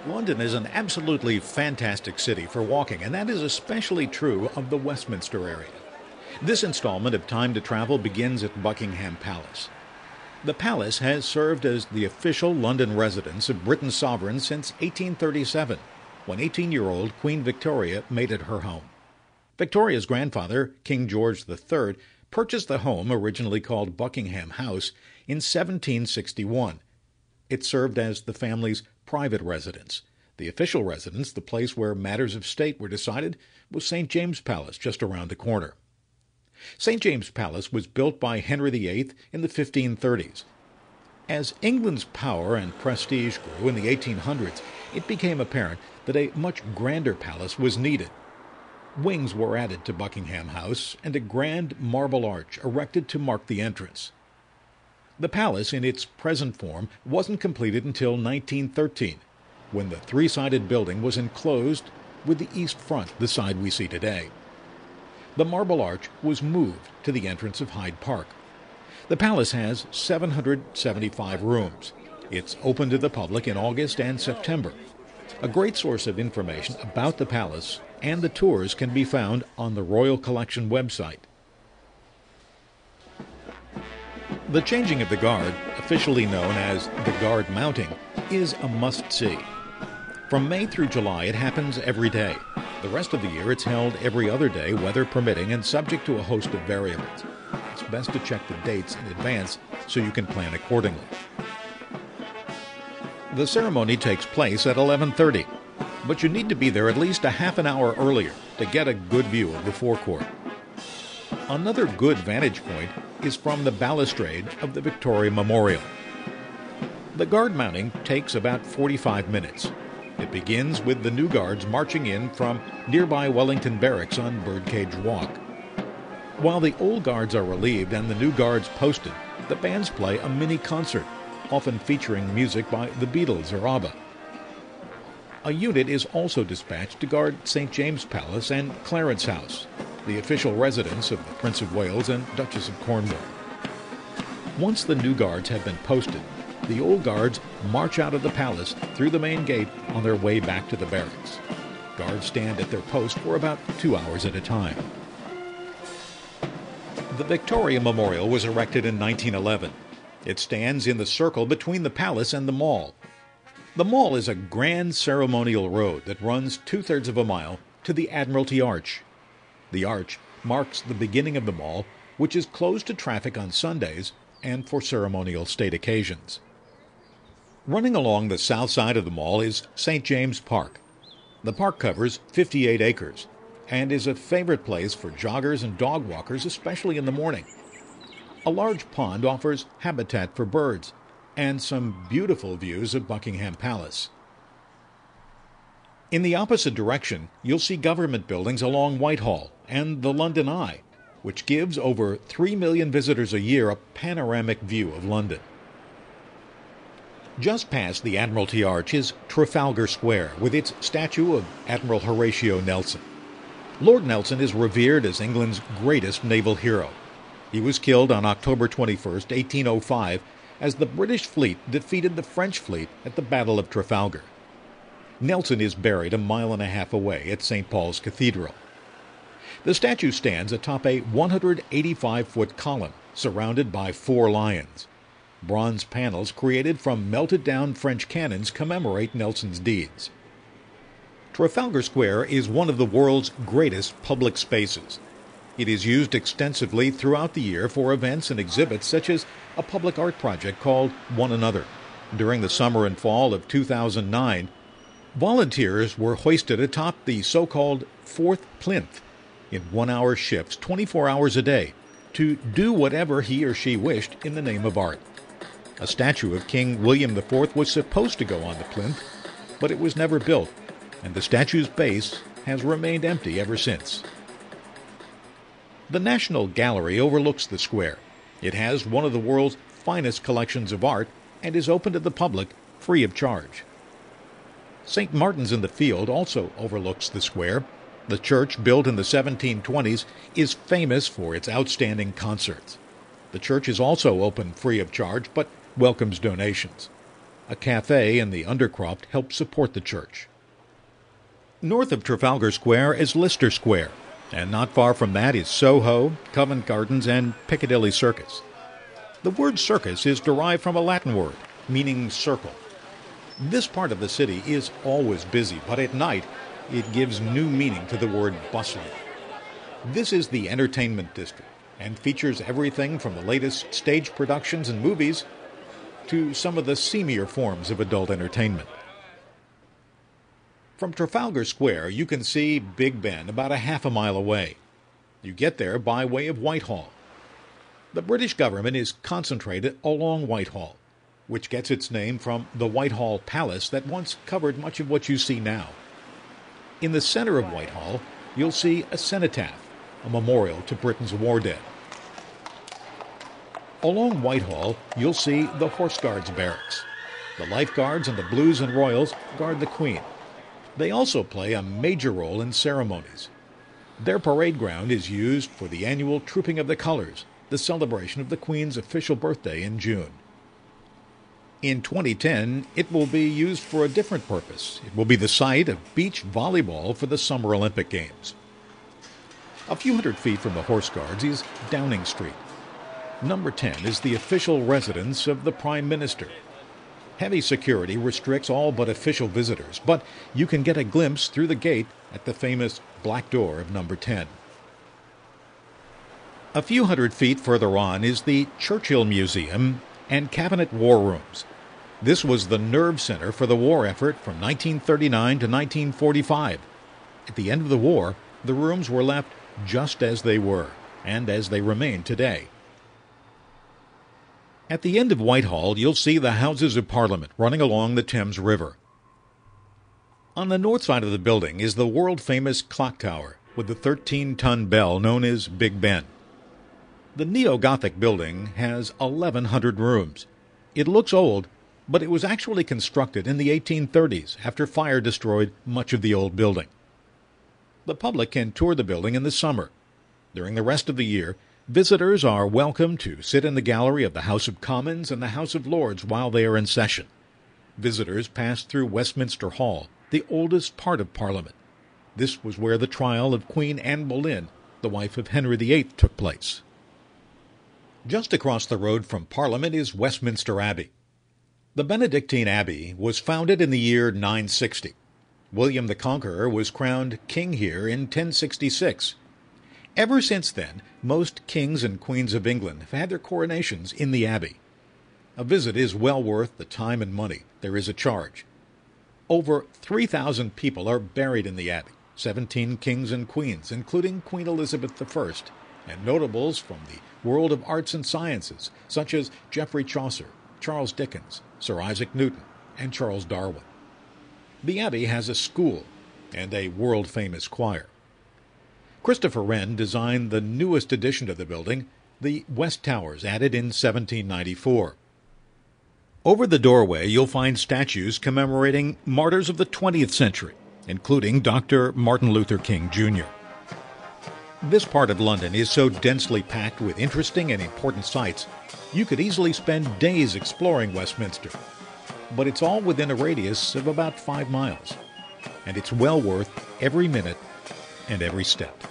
London is an absolutely fantastic city for walking, and that is especially true of the Westminster area. This installment of Time to Travel begins at Buckingham Palace. The palace has served as the official London residence of Britain's sovereign since 1837, when 18-year-old Queen Victoria made it her home. Victoria's grandfather, King George III, purchased the home, originally called Buckingham House, in 1761. It served as the family's private residence. The official residence, the place where matters of state were decided, was St. James's Palace, just around the corner. St. James's Palace was built by Henry VIII in the 1530s. As England's power and prestige grew in the 1800s, it became apparent that a much grander palace was needed. Wings were added to Buckingham House, and a grand marble arch erected to mark the entrance. The palace, in its present form, wasn't completed until 1913, when the three-sided building was enclosed with the east front, the side we see today. The marble arch was moved to the entrance of Hyde Park. The palace has 775 rooms. It's open to the public in August and September. A great source of information about the palace and the tours can be found on the Royal Collection website. The changing of the guard, officially known as the guard mounting, is a must-see. From May through July, it happens every day. The rest of the year, it's held every other day, weather permitting, and subject to a host of variables. It's best to check the dates in advance so you can plan accordingly. The ceremony takes place at 11:30, but you need to be there at least a half an hour earlier to get a good view of the forecourt. Another good vantage point is from the balustrade of the Victoria Memorial. The guard mounting takes about 45 minutes. It begins with the new guards marching in from nearby Wellington Barracks on Birdcage Walk. While the old guards are relieved and the new guards posted, the bands play a mini concert, often featuring music by the Beatles or ABBA. A unit is also dispatched to guard St. James's Palace and Clarence House, the official residence of the Prince of Wales and Duchess of Cornwall. Once the new guards have been posted, the old guards march out of the palace through the main gate on their way back to the barracks. Guards stand at their post for about 2 hours at a time. The Victoria Memorial was erected in 1911. It stands in the circle between the palace and the Mall. The Mall is a grand ceremonial road that runs 2/3 of a mile to the Admiralty Arch. The arch marks the beginning of the Mall, which is closed to traffic on Sundays and for ceremonial state occasions. Running along the south side of the Mall is St. James Park. The park covers 58 acres and is a favorite place for joggers and dog walkers, especially in the morning. A large pond offers habitat for birds and some beautiful views of Buckingham Palace. In the opposite direction, you'll see government buildings along Whitehall and the London Eye, which gives over 3 million visitors a year a panoramic view of London. Just past the Admiralty Arch is Trafalgar Square, with its statue of Admiral Horatio Nelson. Lord Nelson is revered as England's greatest naval hero. He was killed on October 21, 1805, as the British fleet defeated the French fleet at the Battle of Trafalgar. Nelson is buried a mile and a half away at St. Paul's Cathedral. The statue stands atop a 185-foot column surrounded by 4 lions. Bronze panels created from melted-down French cannons commemorate Nelson's deeds. Trafalgar Square is one of the world's greatest public spaces. It is used extensively throughout the year for events and exhibits such as a public art project called One Another. During the summer and fall of 2009, volunteers were hoisted atop the so-called fourth plinth in 1-hour shifts 24 hours a day to do whatever he or she wished in the name of art. A statue of King William IV was supposed to go on the plinth, but it was never built, and the statue's base has remained empty ever since. The National Gallery overlooks the square. It has one of the world's finest collections of art and is open to the public free of charge. St. Martin's in the Field also overlooks the square. The church, built in the 1720s, is famous for its outstanding concerts. The church is also open free of charge, but welcomes donations. A cafe and the undercroft help support the church. North of Trafalgar Square is Leicester Square, and not far from that is Soho, Covent Gardens, and Piccadilly Circus. The word circus is derived from a Latin word, meaning circle. This part of the city is always busy, but at night it gives new meaning to the word bustling. This is the entertainment district, and features everything from the latest stage productions and movies to some of the seamier forms of adult entertainment. From Trafalgar Square, you can see Big Ben about a half a mile away. You get there by way of Whitehall. The British government is concentrated along Whitehall, which gets its name from the Whitehall Palace that once covered much of what you see now. In the center of Whitehall, you'll see a cenotaph, a memorial to Britain's war dead. Along Whitehall, you'll see the Horse Guards Barracks. The Lifeguards and the Blues and Royals guard the Queen. They also play a major role in ceremonies. Their parade ground is used for the annual Trooping of the Colors, the celebration of the Queen's official birthday in June. In 2010, it will be used for a different purpose. It will be the site of beach volleyball for the Summer Olympic Games. A few hundred feet from the Horse Guards is Downing Street. Number 10 is the official residence of the Prime Minister. Heavy security restricts all but official visitors, but you can get a glimpse through the gate at the famous Black Door of Number 10. A few hundred feet further on is the Churchill Museum and Cabinet War Rooms. This was the nerve center for the war effort from 1939 to 1945. At the end of the war, the rooms were left just as they were, and as they remain today. At the end of Whitehall, you'll see the Houses of Parliament running along the Thames River. On the north side of the building is the world-famous clock tower with the 13-ton bell known as Big Ben. The neo-Gothic building has 1,100 rooms. It looks old, but it was actually constructed in the 1830s after fire destroyed much of the old building. The public can tour the building in the summer. During the rest of the year, visitors are welcome to sit in the gallery of the House of Commons and the House of Lords while they are in session. Visitors pass through Westminster Hall, the oldest part of Parliament. This was where the trial of Queen Anne Boleyn, the wife of Henry VIII, took place. Just across the road from Parliament is Westminster Abbey. The Benedictine Abbey was founded in the year 960. William the Conqueror was crowned king here in 1066. Ever since then, most kings and queens of England have had their coronations in the Abbey. A visit is well worth the time and money. There is a charge. Over 3,000 people are buried in the Abbey, 17 kings and queens, including Queen Elizabeth I, and notables from the world of arts and sciences, such as Geoffrey Chaucer, Charles Dickens, Sir Isaac Newton, and Charles Darwin. The Abbey has a school and a world-famous choir. Christopher Wren designed the newest addition to the building, the West Towers, added in 1794. Over the doorway, you'll find statues commemorating martyrs of the 20th century, including Dr. Martin Luther King, Jr. This part of London is so densely packed with interesting and important sights, you could easily spend days exploring Westminster. But it's all within a radius of about 5 miles, and it's well worth every minute and every step.